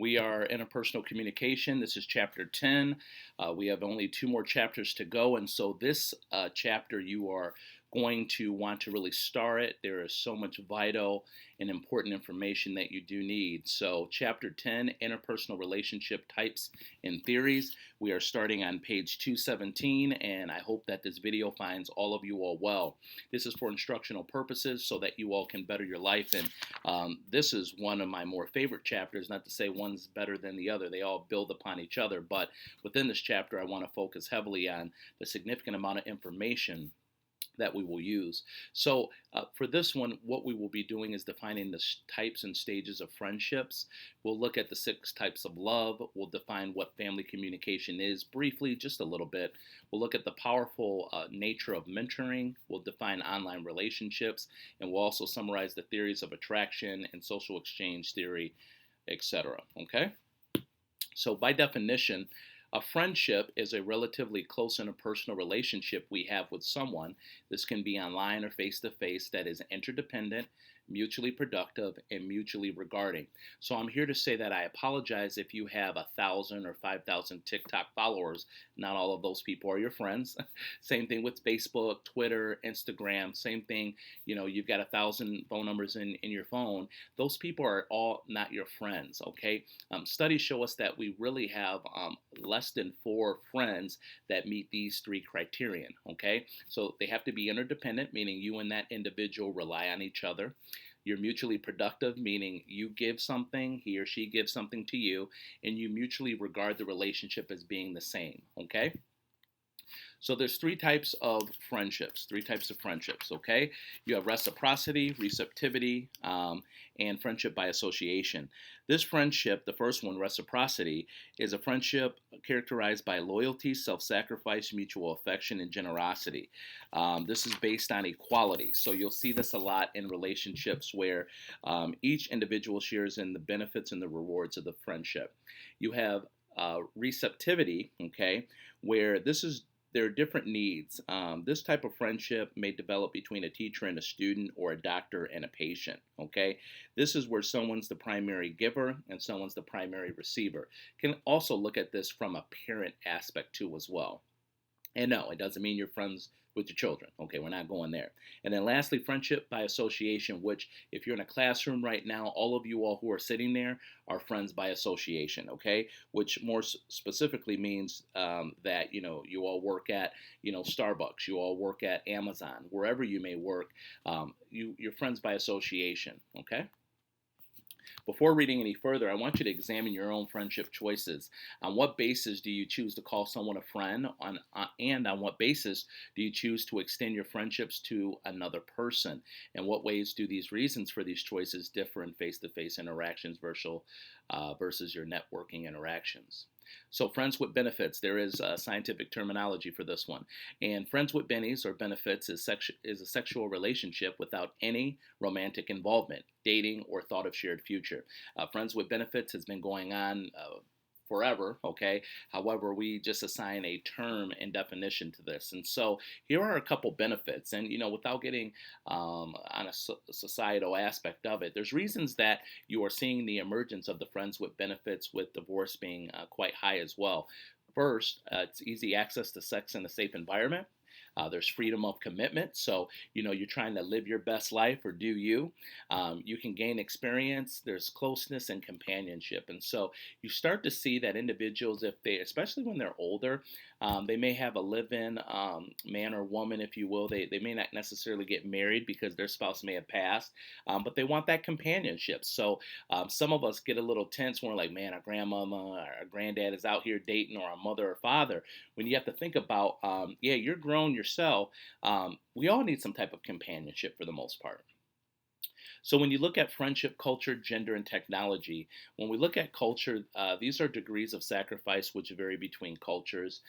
We are interpersonal communication. This is chapter 10. We have only two more chapters to go. And so, this chapter, you are going to want to really star it. There is so much vital and important information that you do need. So, chapter 10, interpersonal relationship types and theories. We are starting on page 217, and I hope that this video finds all of you all well. This is for instructional purposes so that you all can better your life. And this is one of my more favorite chapters, not to say one's better than the other. They all build upon each other. But within this chapter, I want to focus heavily on the significant amount of information that we will use. So for this one, what we will be doing is defining the types and stages of friendships. We'll look at the 6 types of love. We'll define what family communication is briefly, just a little bit. We'll look at the powerful nature of mentoring. We'll define online relationships, and we'll also summarize the theories of attraction and social exchange theory, etc. Okay? So by definition, a friendship is a relatively close interpersonal relationship we have with someone. This can be online or face to face that is interdependent, mutually productive, and mutually regarding. So I'm here to say that I apologize if you have 1,000 or 5,000 TikTok followers. Not all of those people are your friends. Same thing with Facebook, Twitter, Instagram. Same thing, you've got 1,000 phone numbers in your phone. Those people are all not your friends, okay? Studies show us that we really have less than 4 friends that meet these 3 criterion, okay? So they have to be interdependent, meaning you and that individual rely on each other. You're mutually productive, meaning you give something, he or she gives something to you, and you mutually regard the relationship as being the same, okay? So there's 3 types of friendships, okay? You have reciprocity, receptivity, and friendship by association. This friendship, the first one, reciprocity, is a friendship characterized by loyalty, self-sacrifice, mutual affection, and generosity. This is based on equality. So you'll see this a lot in relationships where each individual shares in the benefits and the rewards of the friendship. You have receptivity, okay, where there are different needs. This type of friendship may develop between a teacher and a student or a doctor and a patient, okay? This is where someone's the primary giver and someone's the primary receiver. Can also look at this from a parent aspect too as well. And no, it doesn't mean you're friends with your children. Okay, we're not going there. And then lastly, friendship by association, which if you're in a classroom right now, all of you all who are sitting there are friends by association, okay? Which more specifically means that, you all work at, Starbucks, you all work at Amazon, wherever you may work, you're friends by association, okay? Before reading any further, I want you to examine your own friendship choices. On what basis do you choose to call someone a friend, and on what basis do you choose to extend your friendships to another person? And what ways do these reasons for these choices differ in face-to-face interactions versus your networking interactions? So friends with benefits, there is a scientific terminology for this one. And friends with bennies or benefits is a sexual relationship without any romantic involvement, dating, or thought of shared future. Friends with benefits has been going on forever, okay? However, we just assign a term and definition to this. And so here are a couple benefits. And, without getting on a societal aspect of it, there's reasons that you are seeing the emergence of the friends with benefits, with divorce being quite high as well. First, it's easy access to sex in a safe environment. There's freedom of commitment. So, you're trying to live your best life or do you. You can gain experience. There's closeness and companionship. And so you start to see that individuals, especially when they're older, they may have a live-in man or woman, if you will. They may not necessarily get married because their spouse may have passed, but they want that companionship. So some of us get a little tense when we're like, man, our grandmama or our granddad is out here dating, or our mother or father. When you have to think about, you're grown yourself. We all need some type of companionship for the most part. So when you look at friendship, culture, gender, and technology, when we look at culture, these are degrees of sacrifice which vary between cultures.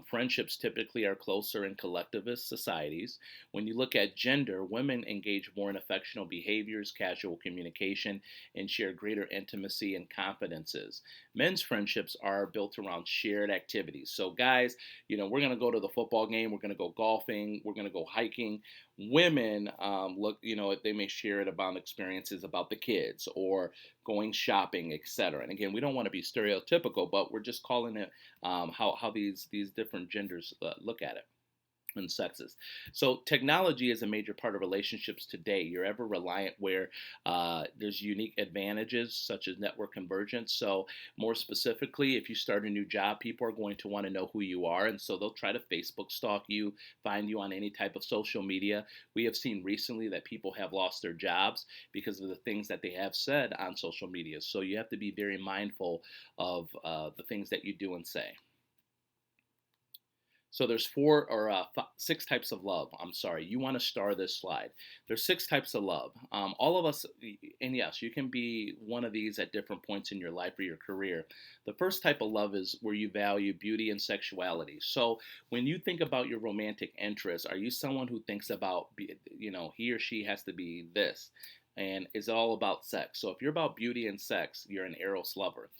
Friendships typically are closer in collectivist societies. When you look at gender, women engage more in affectional behaviors, casual communication, and share greater intimacy and confidences. Men's friendships are built around shared activities. So guys, we're going to go to the football game, we're going to go golfing, we're going to go hiking, Women look, they may share it about experiences about the kids or going shopping, etc. And again, we don't want to be stereotypical, but we're just calling it how these different genders look at it and sexes. So technology is a major part of relationships today. You're ever reliant where there's unique advantages such as network convergence. So more specifically, if you start a new job, people are going to want to know who you are, and so they'll try to Facebook stalk you, find you on any type of social media. We have seen recently that people have lost their jobs because of the things that they have said on social media. So you have to be very mindful of the things that you do and say. So there's six types of love. I'm sorry, you want to star this slide. There's six types of love. All of us, and yes, you can be one of these at different points in your life or your career. The first type of love is where you value beauty and sexuality. So when you think about your romantic interests, are you someone who thinks about, he or she has to be this? And is all about sex. So if you're about beauty and sex, you're an Eros lover.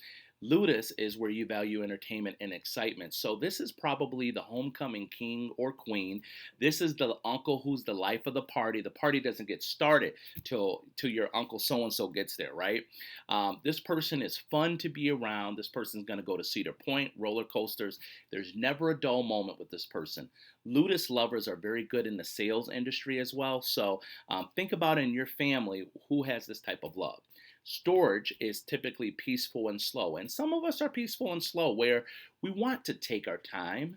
Ludus is where you value entertainment and excitement. So this is probably the homecoming king or queen. This is the uncle who's the life of the party. The party doesn't get started till your uncle so and so gets there, right? This person is fun to be around. This person's going to go to Cedar Point, roller coasters. There's never a dull moment with this person. Ludus lovers are very good in the sales industry as well. So think about in your family who has this type of love. Storage is typically peaceful and slow, and some of us are peaceful and slow where we want to take our time.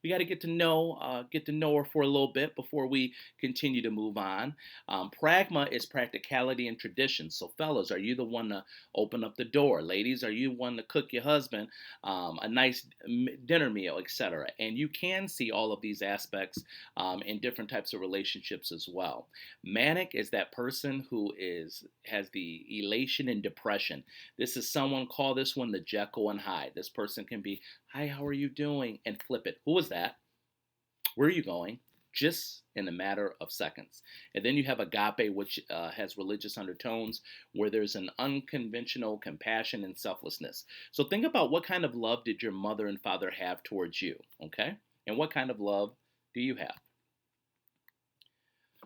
We got to get to know her for a little bit before we continue to move on. Pragma is practicality and tradition. So, fellas, are you the one to open up the door? Ladies, are you one to cook your husband a nice dinner meal, etc.? And you can see all of these aspects in different types of relationships as well. Manic is that person who has the elation and depression. This is someone, call this one the Jekyll and Hyde. This person can be, hi, how are you doing? And flip it. Who was that? Where are you going? Just in a matter of seconds. And then you have agape, which has religious undertones, where there's an unconventional compassion and selflessness. So think about what kind of love did your mother and father have towards you, okay? And what kind of love do you have?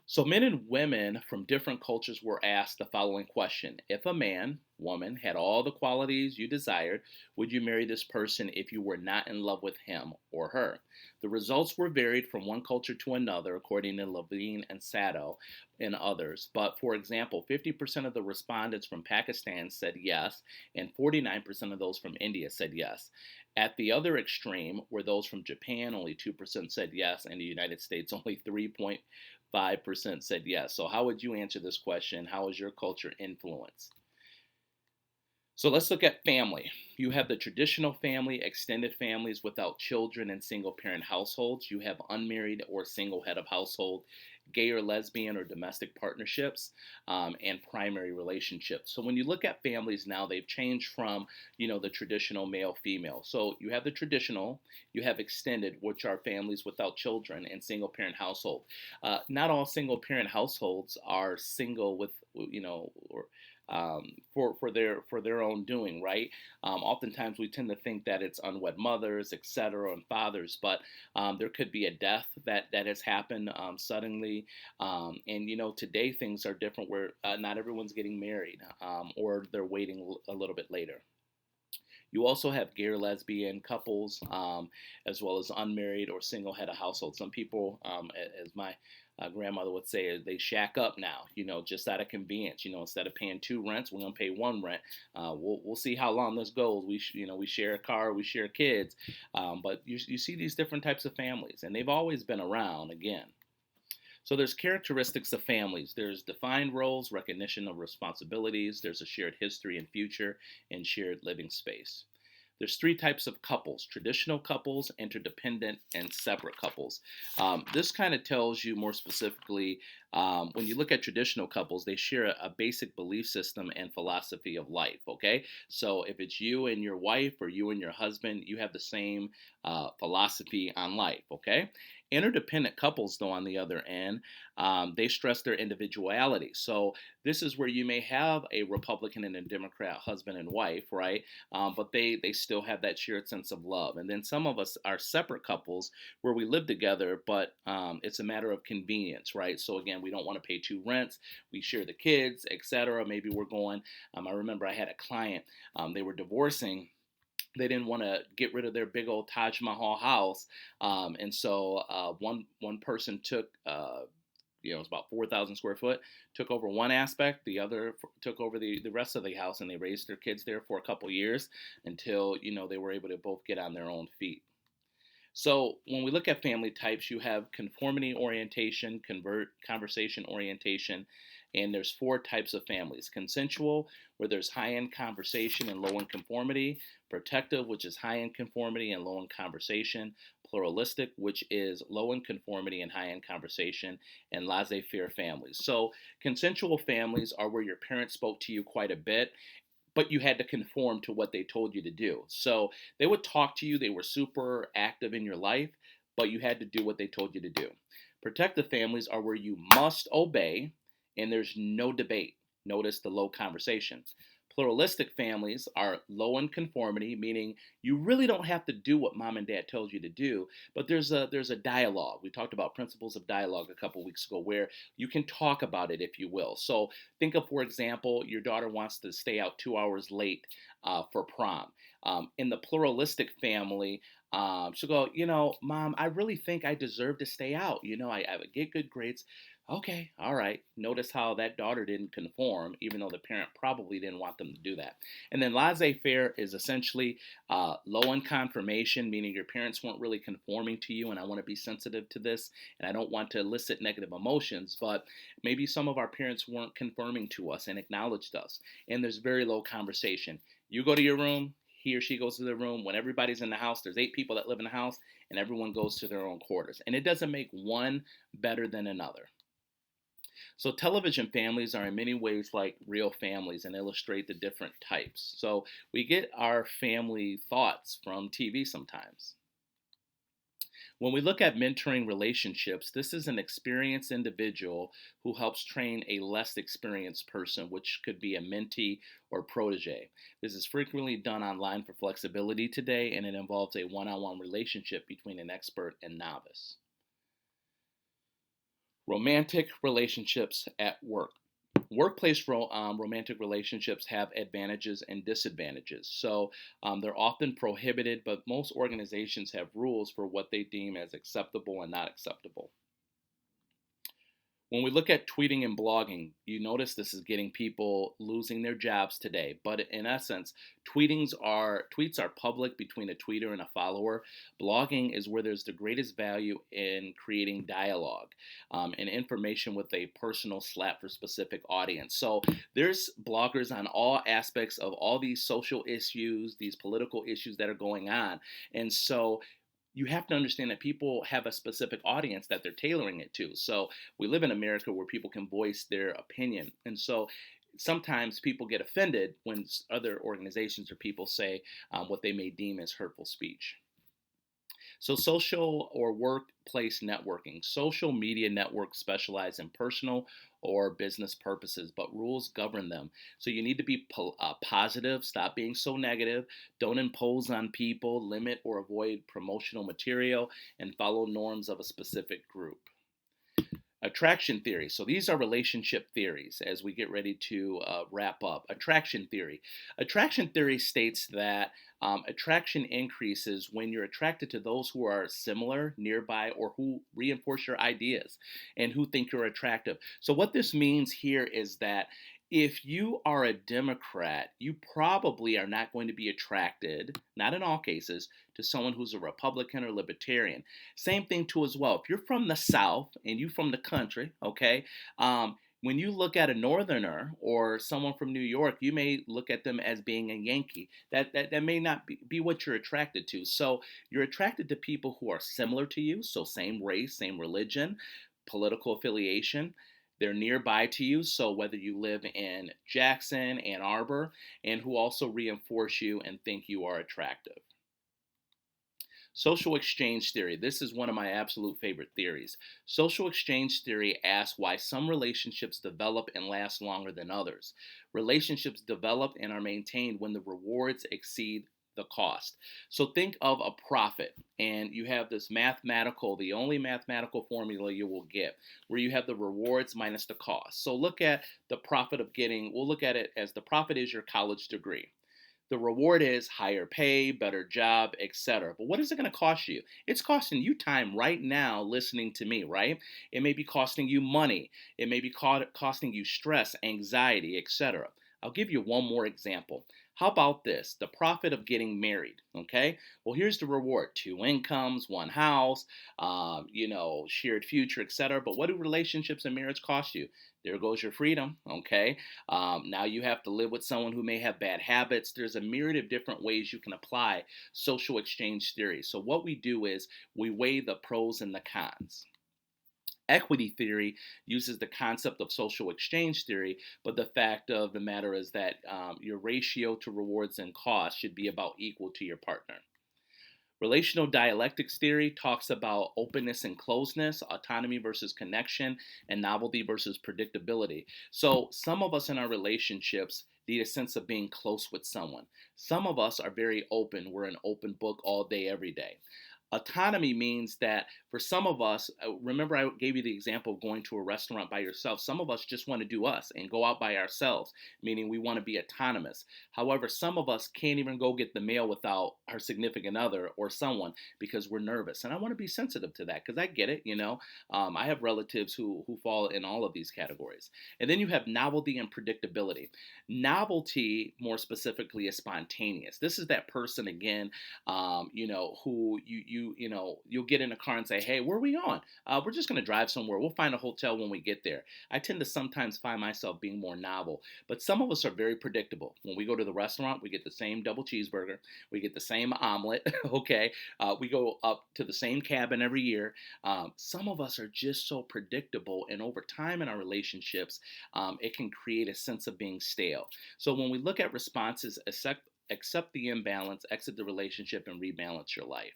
So, men and women from different cultures were asked the following question: if a man, woman, had all the qualities you desired, would you marry this person if you were not in love with him or her? The results were varied from one culture to another, according to Levine and Sato and others. But for example, 50% of the respondents from Pakistan said yes, and 49% of those from India said yes. At the other extreme were those from Japan, only 2% said yes, and the United States, only 3.5% said yes. So, how would you answer this question? How is your culture influenced? So let's look at family. You have the traditional family, extended families without children, and single parent households. You have unmarried or single head of household, gay or lesbian or domestic partnerships, and primary relationships. So when you look at families now, they've changed from, the traditional male female. So you have the traditional, you have extended, which are families without children, and single parent household. Not all single parent households are single with, or for their own doing, right? Oftentimes we tend to think that it's unwed mothers, etc., and fathers, but there could be a death that has happened suddenly, and today things are different where not everyone's getting married, or they're waiting a little bit later. You also have gay or lesbian couples, as well as unmarried or single head of household. Some people, as my grandmother would say, they shack up now, just out of convenience. Instead of paying two rents, we're gonna pay one rent. We'll see how long this goes. We share a car, we share kids, but you see these different types of families, and they've always been around. Again. So there's characteristics of families. There's defined roles, recognition of responsibilities. There's a shared history and future, and shared living space. There's three types of couples: traditional couples, interdependent, and separate couples. This kind of tells you more specifically, when you look at traditional couples, they share a basic belief system and philosophy of life, okay? So if it's you and your wife or you and your husband, you have the same philosophy on life, okay? Interdependent couples, though, on the other end, they stress their individuality. So this is where you may have a Republican and a Democrat husband and wife, right? But they still have that shared sense of love. And then some of us are separate couples where we live together, but it's a matter of convenience, right? So again, we don't want to pay two rents. We share the kids, etc. Maybe we're going. I remember I had a client. They were divorcing. They didn't want to get rid of their big old Taj Mahal house, and so one person took it was about 4,000 square foot, took over one aspect, the other took over the rest of the house, and they raised their kids there for a couple years until they were able to both get on their own feet. So when we look at family types, you have conformity orientation, conversation orientation, and there's four types of families. Consensual, where there's high-end conversation and low-end conformity. Protective, which is high-end conformity and low-end conversation. Pluralistic, which is low-end conformity and high-end conversation. And laissez-faire families. So consensual families are where your parents spoke to you quite a bit, but you had to conform to what they told you to do. So they would talk to you, they were super active in your life, but you had to do what they told you to do. Protective families are where you must obey and there's no debate. Notice the low conversation. Pluralistic families are low in conformity, meaning you really don't have to do what mom and dad tells you to do, but there's a dialogue. We talked about principles of dialogue a couple weeks ago where you can talk about it, if you will. So think of, for example, your daughter wants to stay out 2 hours late for prom. In the pluralistic family, she'll go, Mom, I really think I deserve to stay out. I get good grades. Okay, all right. Notice how that daughter didn't conform, even though the parent probably didn't want them to do that. And then laissez-faire is essentially low in confirmation, meaning your parents weren't really conforming to you, and I want to be sensitive to this, and I don't want to elicit negative emotions, but maybe some of our parents weren't confirming to us and acknowledged us, and there's very low conversation. You go to your room, he or she goes to their room. When everybody's in the house, there's 8 people that live in the house, and everyone goes to their own quarters. And it doesn't make one better than another. So television families are in many ways like real families and illustrate the different types. So we get our family thoughts from TV sometimes. When we look at mentoring relationships, this is an experienced individual who helps train a less experienced person, which could be a mentee or protege. This is frequently done online for flexibility today, and it involves a one-on-one relationship between an expert and novice. Romantic relationships at work. Workplace romantic relationships have advantages and disadvantages. So they're often prohibited, but most organizations have rules for what they deem as acceptable and not acceptable. When we look at tweeting and blogging, you notice this is getting people losing their jobs today. But in essence, tweets are public between a tweeter and a follower. Blogging is where there's the greatest value in creating dialogue and information with a personal slap for specific audience. So there's bloggers on all aspects of all these social issues, these political issues that are going on. And so you have to understand that people have a specific audience that they're tailoring it to. So we live in America where people can voice their opinion. And so sometimes people get offended when other organizations or people say what they may deem as hurtful speech. So social or workplace networking. Social media networks specialize in personal or business purposes, but rules govern them. So you need to be positive, stop being so negative, don't impose on people, limit or avoid promotional material, and follow norms of a specific group. Attraction theory. So these are relationship theories as we get ready to wrap up. Attraction theory. Attraction theory states that attraction increases when you're attracted to those who are similar, nearby, or who reinforce your ideas and who think you're attractive. So what this means here is that if you are a Democrat, you probably are not going to be attracted, not in all cases, to someone who's a Republican or Libertarian. Same thing too as well. If you're from the South and you from the country, okay, when you look at a Northerner or someone from New York, you may look at them as being a Yankee. That may not be what you're attracted to. So you're attracted to people who are similar to you, so same race, same religion, political affiliation. They're nearby to you, so whether you live in Jackson, Ann Arbor, and who also reinforce you and think you are attractive. Social exchange theory. This is one of my absolute favorite theories. Social exchange theory asks why some relationships develop and last longer than others. Relationships develop and are maintained when the rewards exceed the cost. So think of a profit, and you have this mathematical, the only mathematical formula you will get, where you have the rewards minus the cost. So look at the profit of getting, we'll look at it as the profit is your college degree. The reward is higher pay, better job, etc. But what is it going to cost you? It's costing you time right now listening to me, right? It may be costing you money. It may be costing you stress, anxiety, etc. I'll give you one more example. How about this? The profit of getting married. Okay. Well, here's the reward: two incomes, one house, shared future, etc. But what do relationships and marriage cost you? There goes your freedom. Okay. Now you have to live with someone who may have bad habits. There's a myriad of different ways you can apply social exchange theory. So, what we do is we weigh the pros and the cons. Equity theory uses the concept of social exchange theory, but the fact of the matter is that your ratio to rewards and costs should be about equal to your partner. Relational dialectics theory talks about openness and closeness, autonomy versus connection, and novelty versus predictability. So, some of us in our relationships need a sense of being close with someone. Some of us are very open. We're an open book all day, every day. Autonomy means that for some of us, remember I gave you the example of going to a restaurant by yourself. Some of us just want to do us and go out by ourselves, meaning we want to be autonomous. However, some of us can't even go get the mail without our significant other or someone because we're nervous. And I want to be sensitive to that because I get it. I have relatives who fall in all of these categories. And then you have novelty and predictability. Novelty, more specifically, is spontaneous. This is that person again, who you'll get in a car and say, hey, where are we going? We're just going to drive somewhere. We'll find a hotel when we get there. I tend to sometimes find myself being more novel, but some of us are very predictable. When we go to the restaurant, we get the same double cheeseburger. We get the same omelet. Okay. We go up to the same cabin every year. Some of us are just so predictable, and over time in our relationships, it can create a sense of being stale. So when we look at responses, accept the imbalance, exit the relationship, and rebalance your life.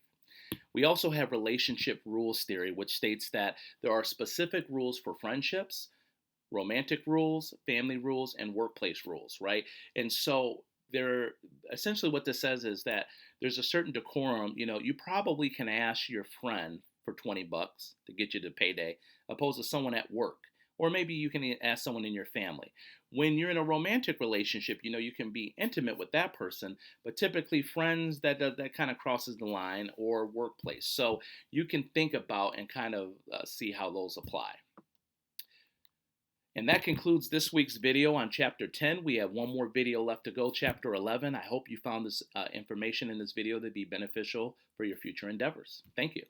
We also have relationship rules theory, which states that there are specific rules for friendships, romantic rules, family rules, and workplace rules, right? And so there, essentially what this says is that there's a certain decorum. You probably can ask your friend for 20 bucks to get you to payday, opposed to someone at work. Or maybe you can ask someone in your family. When you're in a romantic relationship, you can be intimate with that person, but typically friends that kind of crosses the line, or workplace. So you can think about and kind of see how those apply. And that concludes this week's video on Chapter 10. We have one more video left to go, Chapter 11. I hope you found this information in this video to be beneficial for your future endeavors. Thank you.